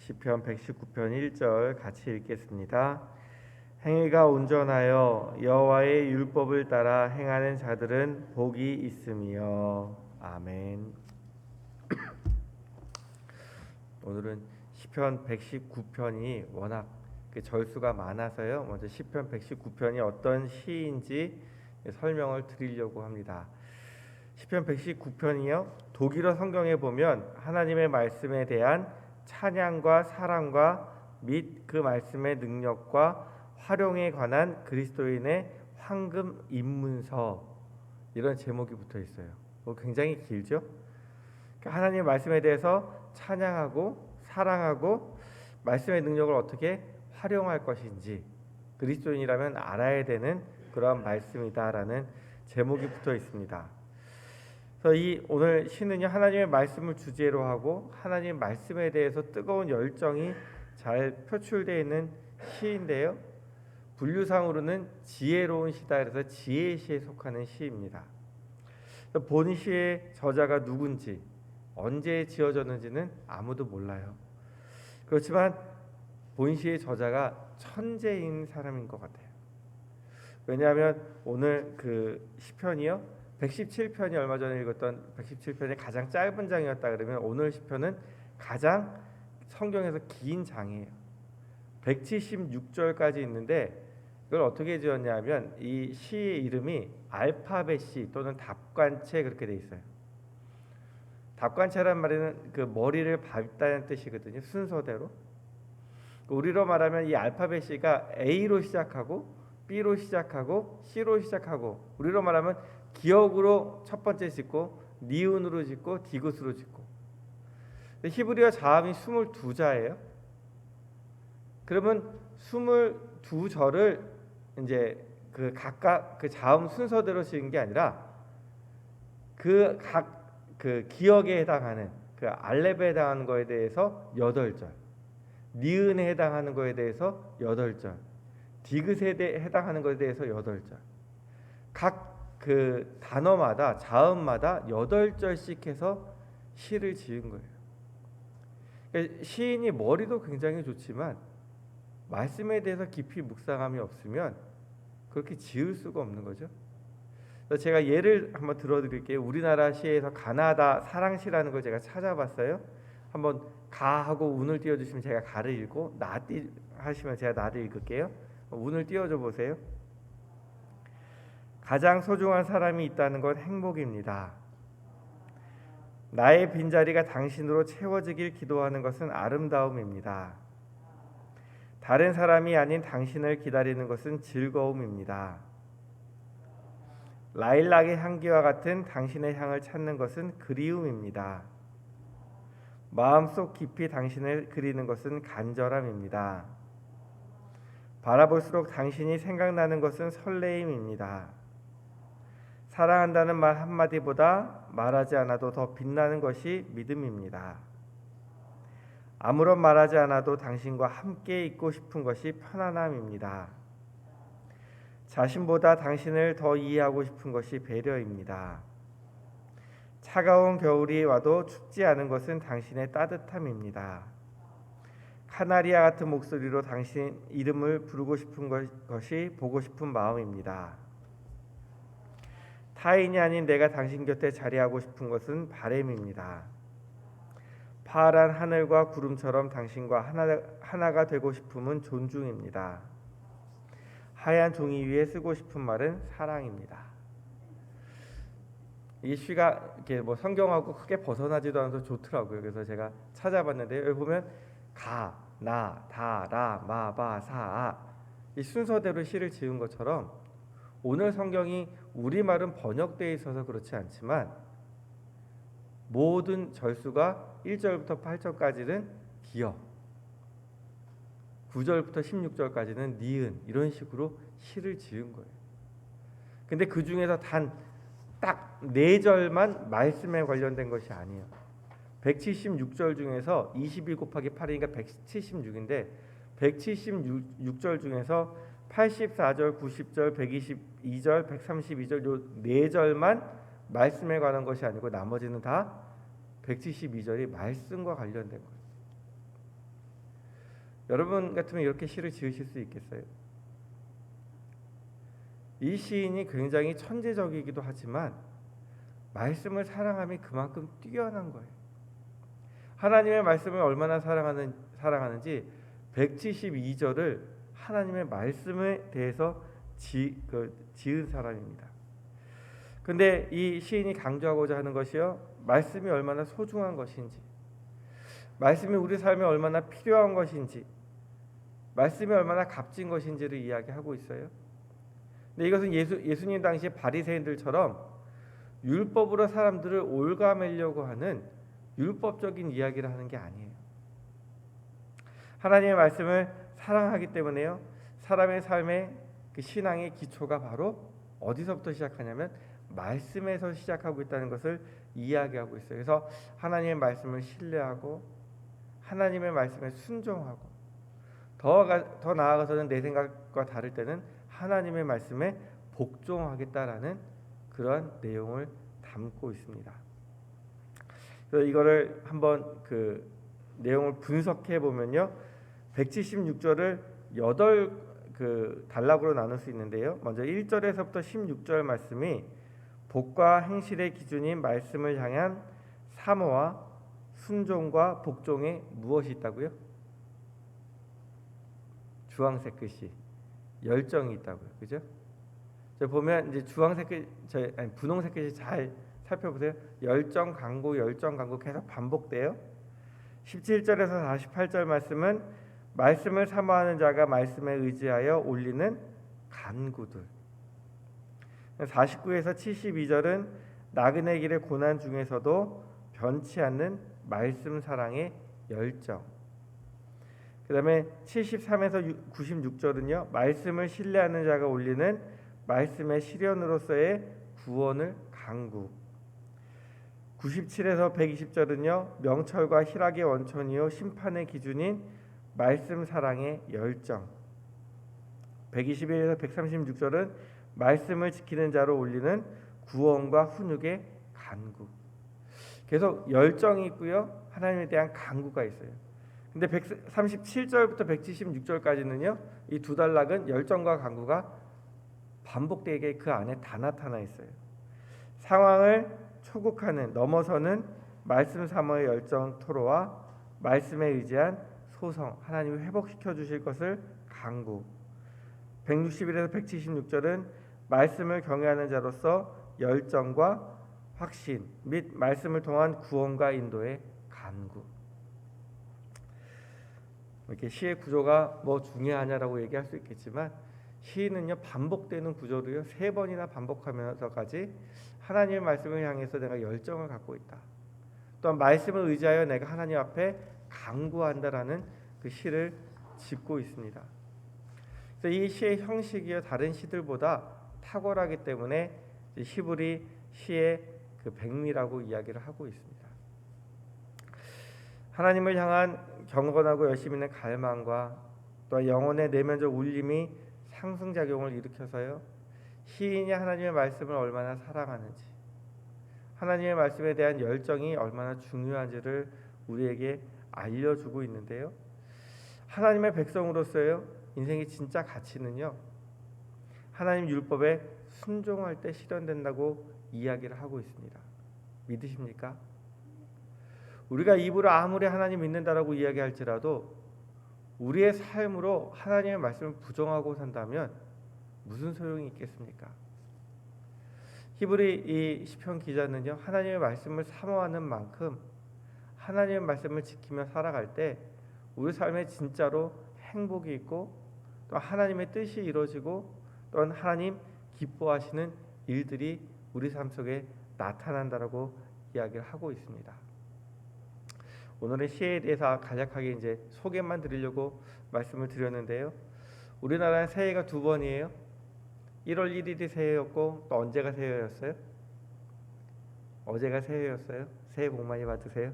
시편 119편 1절 같이 읽겠습니다. 행위가 온전하여 여호와의 율법을 따라 행하는 자들은 복이 있으며. 아멘. 오늘은 시편 119편이 워낙 절수가 많아서요. 먼저 시편 119편이 어떤 시인지 설명을 드리려고 합니다. 시편 119편이요. 독일어 성경에 보면 하나님의 말씀에 대한 찬양과 사랑과 및 그 말씀의 능력과 활용에 관한 그리스도인의 황금 입문서, 이런 제목이 붙어 있어요. 굉장히 길죠? 하나님의 말씀에 대해서 찬양하고 사랑하고 말씀의 능력을 어떻게 활용할 것인지 그리스도인이라면 알아야 되는 그런 말씀이다라는 제목이 붙어 있습니다. 그래서 오늘 시는요, 하나님의 말씀을 주제로 하고 하나님의 말씀에 대해서 뜨거운 열정이 잘 표출되어 있는 시인데요, 분류상으로는 지혜로운 시다, 그래서 지혜의 시에 속하는 시입니다. 본 시의 저자가 누군지, 언제 지어졌는지는 아무도 몰라요. 그렇지만 본 시의 저자가 천재인 사람인 것 같아요. 왜냐하면 오늘 그 시편이요, 117편이 얼마 전에 읽었던 117편이 가장 짧은 장이었다 그러면 오늘 시편은 가장 성경에서 긴 장이에요. 176절까지 있는데 이걸 어떻게 지었냐면 이 시의 이름이 알파벳 시 또는 답관체 그렇게 돼 있어요. 답관체란 말은 그 머리를 밟다는 뜻이거든요. 순서대로. 우리로 말하면 이 알파벳 C가 A로 시작하고 B로 시작하고 C로 시작하고, 우리로 말하면 기억으로 첫 번째 짓고 니은으로 짓고 디귿으로 짓고. 히브리어 자음이 22자예요. 그러면 22절을 이제 그 각각 그 자음 순서대로 지은 게 아니라 그 각 그 기억에 해당하는 그 알렙에 해당하는 거에 대해서 8절, 니은에 해당하는 거에 대해서 8절, 디귿에 해당하는 거에 대해서 8절, 각 그 단어마다 자음마다 8절씩 해서 시를 지은 거예요. 그러니까 시인이 머리도 굉장히 좋지만 말씀에 대해서 깊이 묵상함이 없으면 그렇게 지을 수가 없는 거죠. 그래서 제가 예를 한번 들어드릴게요. 우리나라 시에서 가나다 사랑시라는 걸 제가 찾아봤어요. 한번 가 하고 운을 띄워주시면 제가 가를 읽고 나 하시면 제가 나를 읽을게요. 운을 띄워줘 보세요. 가장 소중한 사람이 있다는 건 행복입니다. 나의 빈자리가 당신으로 채워지길 기도하는 것은 아름다움입니다. 다른 사람이 아닌 당신을 기다리는 것은 즐거움입니다. 라일락의 향기와 같은 당신의 향을 찾는 것은 그리움입니다. 마음속 깊이 당신을 그리는 것은 간절함입니다. 바라볼수록 당신이 생각나는 것은 설레임입니다. 사랑한다는 말 한마디보다 말하지 않아도 더 빛나는 것이 믿음입니다. 아무런 말하지 않아도 당신과 함께 있고 싶은 것이 편안함입니다. 자신보다 당신을 더 이해하고 싶은 것이 배려입니다. 차가운 겨울이 와도 춥지 않은 것은 당신의 따뜻함입니다. 카나리아 같은 목소리로 당신 이름을 부르고 싶은 것이 보고 싶은 마음입니다. 타인이 아닌 내가 당신 곁에 자리하고 싶은 것은 바람입니다. 파란 하늘과 구름처럼 당신과 하나가 되고 싶음은 존중입니다. 하얀 종이 위에 쓰고 싶은 말은 사랑입니다. 이 시가 이렇게 뭐 성경하고 크게 벗어나지도 않아서 좋더라고요. 그래서 제가 찾아봤는데 여기 보면 가, 나, 다, 라, 마, 바, 사, 아, 이 순서대로 시를 지은 것처럼 오늘 성경이 우리말은 번역되어 있어서 그렇지 않지만 모든 절수가 1절부터 8절까지는 기억, 9절부터 16절까지는 니은, 이런 식으로 시를 지은 거예요. 근데 그 중에서 단 딱 4절만 말씀에 관련된 것이 아니에요. 176절 중에서 22 곱하기 8이니까 176인데 176절 중에서 84절, 90절, 122절, 132절 요 4절만 말씀에 관한 것이 아니고 나머지는 다 172절이 말씀과 관련된 거예요. 여러분 같으면 이렇게 시를 지으실 수 있겠어요? 이 시인이 굉장히 천재적이기도 하지만 말씀을 사랑함이 그만큼 뛰어난 거예요. 하나님의 말씀을 얼마나 사랑하는지 172절을 하나님의 말씀에 대해서 지은 사람입니다. 근데 이 시인이 강조하고자 하는 것이요, 말씀이 얼마나 소중한 것인지, 말씀이 우리 삶에 얼마나 필요한 것인지, 말씀이 얼마나 값진 것인지를 이야기하고 있어요. 근데 이것은 예수님 당시 바리새인들처럼 율법으로 사람들을 올가매려고 하는 율법적인 이야기를 하는 게 아니에요. 하나님의 말씀을 사랑하기 때문에요, 사람의 삶의 그 신앙의 기초가 바로 어디서부터 시작하냐면 말씀에서 시작하고 있다는 것을 이야기하고 있어요. 그래서 하나님의 말씀을 신뢰하고 하나님의 말씀에 순종하고 더 나아가서는 내 생각과 다를 때는 하나님의 말씀에 복종하겠다라는 그런 내용을 담고 있습니다. 그래서 이거를 한번 그 내용을 분석해 보면요, 176절을 8 단락으로 나눌 수 있는데요. 먼저 1절에서부터 16절 말씀이 복과 행실의 기준인 말씀을 향한 사모와 순종과 복종에 무엇이 있다고요? 주황색 글씨 열정이 있다고요. 그죠? 보면 이제 분홍색 글씨 잘 살펴보세요. 열정, 강구, 열정, 강구 계속 반복돼요. 17절에서 48절 말씀은 말씀을 사모하는 자가 말씀에 의지하여 올리는 간구들. 49에서 72절은 나그네 길의 고난 중에서도 변치 않는 말씀 사랑의 열정. 그 다음에 73에서 96절은요, 말씀을 신뢰하는 자가 올리는 말씀의 실현으로서의 구원을 간구. 97에서 120절은요, 명철과 희락의 원천이요 심판의 기준인 말씀 사랑의 열정. 121에서 136절은 말씀을 지키는 자로 올리는 구원과 훈육의 간구. 계속 열정이 있고요, 하나님에 대한 간구가 있어요. 근데 137절부터 176절까지는요, 이 두 단락은 열정과 간구가 반복되게 그 안에 다 나타나 있어요. 상황을 초국하는, 넘어서는 말씀 사모의 열정 토로와 말씀에 의지한 소성, 하나님이 회복시켜 주실 것을 간구. 161에서 176절은 말씀을 경외하는 자로서 열정과 확신 및 말씀을 통한 구원과 인도의 간구. 이렇게 시의 구조가 뭐 중요하냐라고 얘기할 수 있겠지만, 시는요 반복되는 구조로요 3번이나 반복하면서까지 하나님의 말씀을 향해서 내가 열정을 갖고 있다, 또한 말씀을 의지하여 내가 하나님 앞에 간구한다라는 그 시를 짓고 있습니다. 그래서 이 시의 형식이요 다른 시들보다 탁월하기 때문에 히브리 시의 그 백미라고 이야기를 하고 있습니다. 하나님을 향한 경건하고 열심 있는 갈망과 또 영혼의 내면적 울림이 상승작용을 일으켜서요, 시인이 하나님의 말씀을 얼마나 사랑하는지, 하나님의 말씀에 대한 열정이 얼마나 중요한지를 우리에게 알려주고 있는데요, 하나님의 백성으로서요 인생의 진짜 가치는요 하나님 율법에 순종할 때 실현된다고 이야기를 하고 있습니다. 믿으십니까? 우리가 입으로 아무리 하나님 믿는다라고 이야기할지라도 우리의 삶으로 하나님의 말씀을 부정하고 산다면 무슨 소용이 있겠습니까? 히브리 이 시편 기자는요, 하나님의 말씀을 사모하는 만큼 하나님의 말씀을 지키며 살아갈 때 우리 삶에 진짜로 행복이 있고 또 하나님의 뜻이 이루어지고 또한 하나님 기뻐하시는 일들이 우리 삶 속에 나타난다라고 이야기를 하고 있습니다. 오늘의 시에 대해서 간략하게 이제 소개만 드리려고 말씀을 드렸는데요, 우리나라는 새해가 2번이에요. 1월 1일이 새해였고 또 언제가 새해였어요? 어제가 새해였어요. 새해 복 많이 받으세요.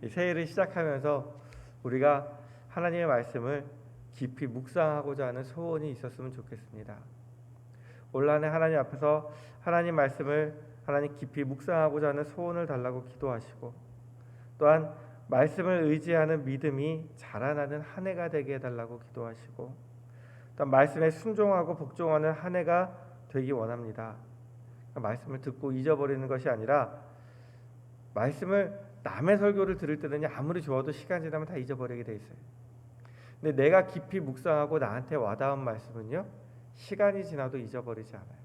이 새해를 시작하면서 우리가 하나님의 말씀을 깊이 묵상하고자 하는 소원이 있었으면 좋겠습니다. 올 한해 하나님 앞에서 하나님 말씀을 하나님 깊이 묵상하고자 하는 소원을 달라고 기도하시고, 또한 말씀을 의지하는 믿음이 자라나는 한 해가 되게 해달라고 기도하시고, 또 말씀에 순종하고 복종하는 한 해가 되기 원합니다. 말씀을 듣고 잊어버리는 것이 아니라, 말씀을 남의 설교를 들을 때는 아무리 좋아도 시간 지나면 다 잊어버리게 돼 있어요. 근데 내가 깊이 묵상하고 나한테 와닿은 말씀은요, 시간이 지나도 잊어버리지 않아요.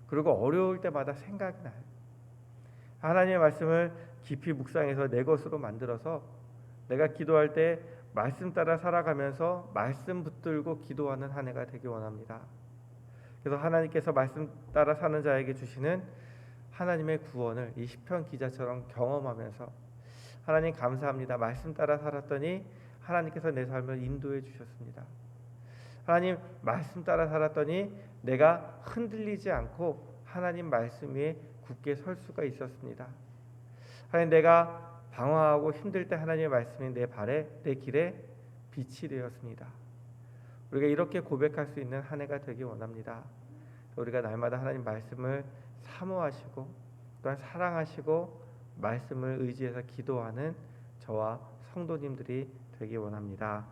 그리고 어려울 때마다 생각이 나요. 하나님의 말씀을 깊이 묵상해서 내 것으로 만들어서 내가 기도할 때 말씀 따라 살아가면서 말씀 붙들고 기도하는 한 해가 되기 원합니다. 그래서 하나님께서 말씀 따라 사는 자에게 주시는 하나님의 구원을 이 시편 기자처럼 경험하면서, 하나님 감사합니다. 말씀 따라 살았더니 하나님께서 내 삶을 인도해 주셨습니다. 하나님 말씀 따라 살았더니 내가 흔들리지 않고 하나님 말씀 위에 굳게 설 수가 있었습니다. 하나님 내가 방황하고 힘들 때 하나님의 말씀이 내 발에, 내 길에 빛이 되었습니다. 우리가 이렇게 고백할 수 있는 한 해가 되기 원합니다. 우리가 날마다 하나님 말씀을 사모하시고 또한 사랑하시고 말씀을 의지해서 기도하는 저와 성도님들이 되기 원합니다.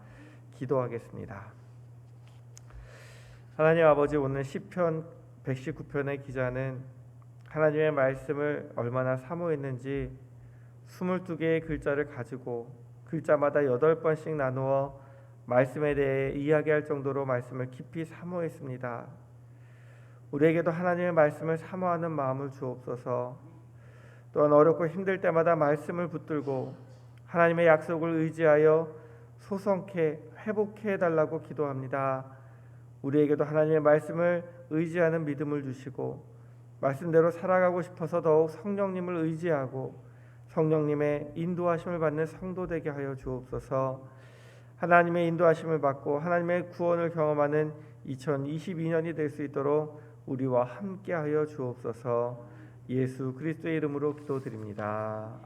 기도하겠습니다. 하나님 아버지, 오늘 시편 119편의 기자는 하나님의 말씀을 얼마나 사모했는지 22개의 글자를 가지고 글자마다 8번씩 나누어 말씀에 대해 이야기할 정도로 말씀을 깊이 사모했습니다. 우리에게도 하나님의 말씀을 사모하는 마음을 주옵소서. 또한 어렵고 힘들 때마다 말씀을 붙들고 하나님의 약속을 의지하여 소성케 회복해 달라고 기도합니다. 우리에게도 하나님의 말씀을 의지하는 믿음을 주시고 말씀대로 살아가고 싶어서 더욱 성령님을 의지하고 성령님의 인도하심을 받는 성도 되게 하여 주옵소서. 하나님의 인도하심을 받고 하나님의 구원을 경험하는 2022년이 될 수 있도록 우리와 함께 하여 주옵소서. 예수 그리스도의 이름으로 기도드립니다.